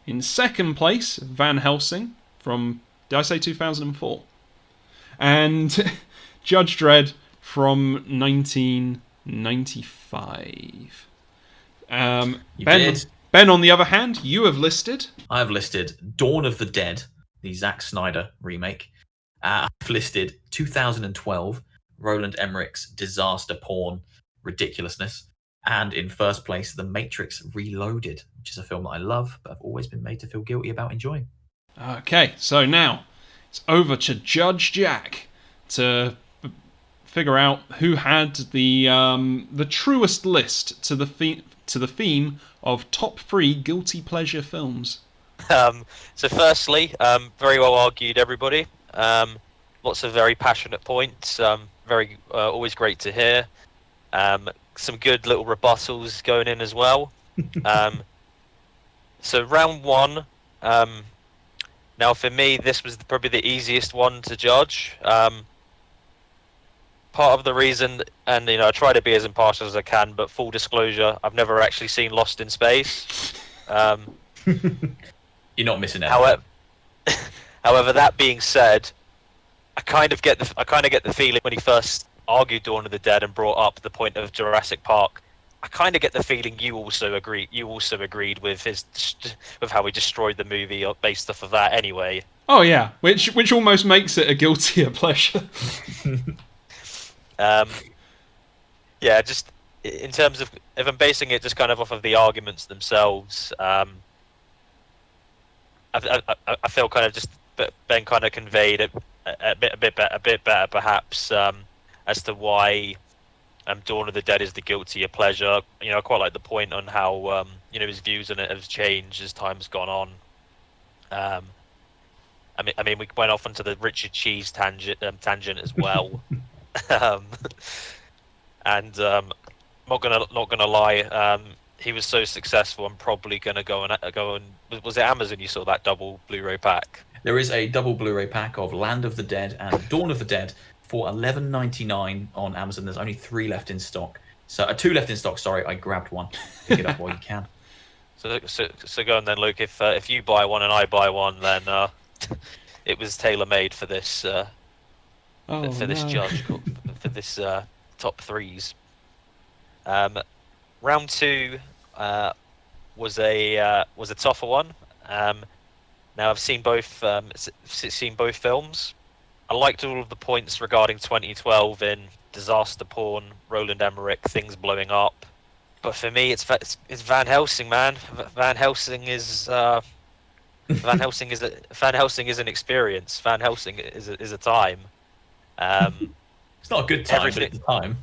In second place Van Helsing from, did I say 2004? And Judge Dredd from 1995. Ben, on the other hand, you have listed... I have listed Dawn of the Dead, the Zack Snyder remake. I've listed 2012, Roland Emmerich's disaster porn ridiculousness. And in first place, The Matrix Reloaded, which is a film that I love, but I've always been made to feel guilty about enjoying. Okay, so now it's over to Judge Jack to figure out who had the truest list to the theme of top 3 guilty pleasure films. So firstly, very well argued, everybody. Lots of very passionate points. Very always great to hear. Some good little rebuttals going in as well. So round one. Now for me, this was probably the easiest one to judge. Part of the reason, and I try to be as impartial as I can, but full disclosure, I've never actually seen Lost in Space. You're not missing out. However, that being said, I kind of get the feeling when he first argued Dawn of the Dead and brought up the point of Jurassic Park. I kind of get the feeling you also agreed with how he destroyed the movie based off of that anyway. Oh yeah, which almost makes it a guiltier pleasure. Yeah, just in terms of if I'm basing it just kind of off of the arguments themselves, I feel kind of just Ben kind of conveyed a bit better perhaps as to why Dawn of the Dead is the guiltier pleasure. I quite like the point on how his views on it have changed as time's gone on. I mean, we went off onto the Richard Cheese tangent as well. And not gonna lie, he was so successful. I'm probably gonna go and was it Amazon? You saw that double Blu-ray pack? There is a double Blu-ray pack of Land of the Dead and Dawn of the Dead for $11.99 on Amazon. There's only 3 left in stock. So 2 left in stock. Sorry, I grabbed one. Pick it up while you can. So go on then, Luke. If you buy one and I buy one, then it was tailor-made for this this judge for this top threes. Round 2 was a tougher one. Now I've seen both films. I liked all of the points regarding 2012 in disaster porn, Roland Emmerich, things blowing up. But for me, it's Van Helsing, man. Van Helsing is an experience. Van Helsing is a time. It's not a good time, but it's a time.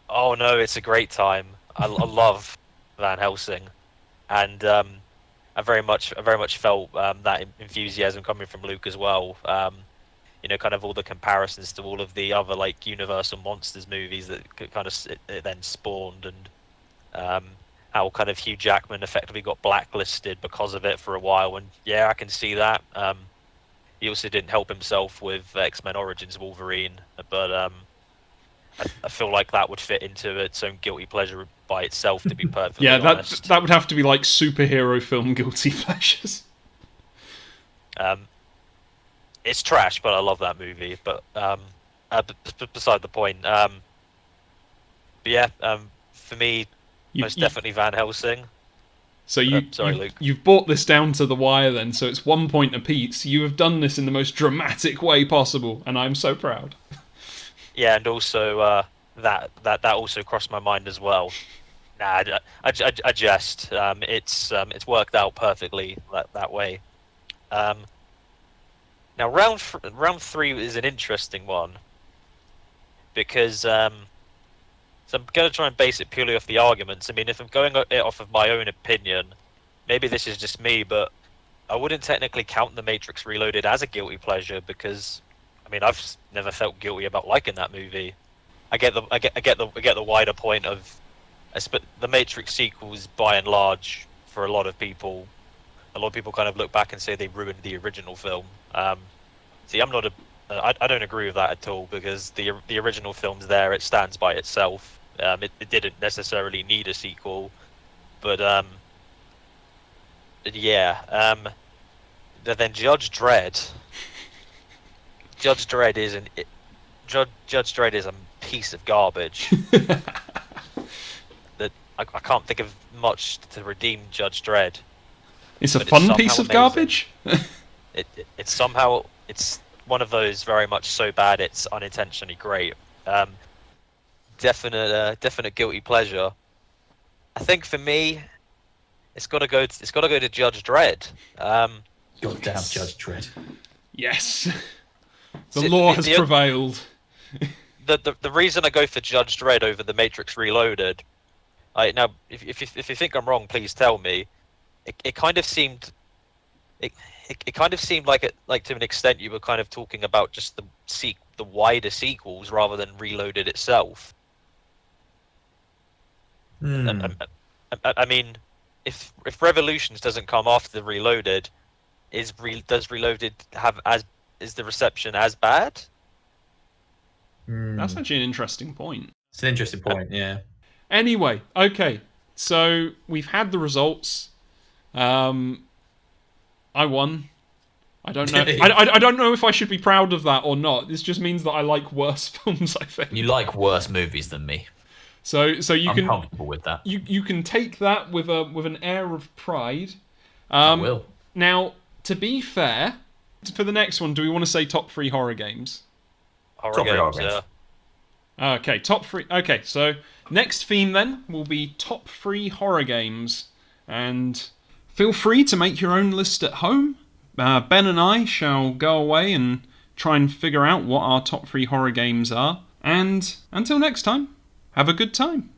Oh no, it's a great time. I love Van Helsing, and I very much felt that enthusiasm coming from Luke as well. Kind of all the comparisons to all of the other like Universal Monsters movies that kind of it then spawned, and how kind of Hugh Jackman effectively got blacklisted because of it for a while. And yeah, I can see that. He also didn't help himself with X-Men Origins Wolverine, but I feel like that would fit into its own guilty pleasure by itself, to be perfectly honest. That would have to be like superhero film guilty pleasures. It's trash, but I love that movie. But beside the point. But yeah, for me, most definitely Van Helsing. So Luke. You've brought this down to the wire then, so it's 1 point apiece. You have done this in the most dramatic way possible, and I'm so proud. Yeah, and also that also crossed my mind as well. Nah, I jest. It's worked out perfectly that way. Now round 3 is an interesting one because so I'm going to try and base it purely off the arguments. I mean, if I'm going off of my own opinion, maybe this is just me, but I wouldn't technically count The Matrix Reloaded as a guilty pleasure because, I mean, I've never felt guilty about liking that movie. I get the wider point of the Matrix sequels, by and large, for a lot of people kind of look back and say they ruined the original film. See, I don't agree with that at all because the original film's there. It stands by itself. It didn't necessarily need a sequel, but yeah. Then Judge Dredd. Judge Dredd is a piece of garbage. That I can't think of much to redeem Judge Dredd. It's a fun piece of garbage. It's one of those very much so bad it's unintentionally great. Definite guilty pleasure. I think for me, it's got to go to Judge Dredd. Goddamn Judge Dredd. Yes, the law has prevailed. The reason I go for Judge Dredd over The Matrix Reloaded. Now, if you think I'm wrong, please tell me. It kind of seemed. it kind of seemed like to an extent you were kind of talking about just the wider sequels rather than Reloaded itself. I mean, if Revolutions doesn't come after the Reloaded, does Reloaded is the reception as bad? That's actually an interesting point. It's an interesting point, yeah. Anyway, okay, so we've had the results. I won. I don't know. I don't know if I should be proud of that or not. This just means that I like worse films, I think. You like worse movies than me. So you I'm comfortable with that. You can take that with an air of pride. I will. Now, to be fair, for the next one, do we want to say top 3 horror games? Horror games, yeah. Okay, top 3. Okay, so next theme then will be top 3 horror games, and feel free to make your own list at home. Ben and I shall go away and try and figure out what our top 3 horror games are. And until next time, have a good time.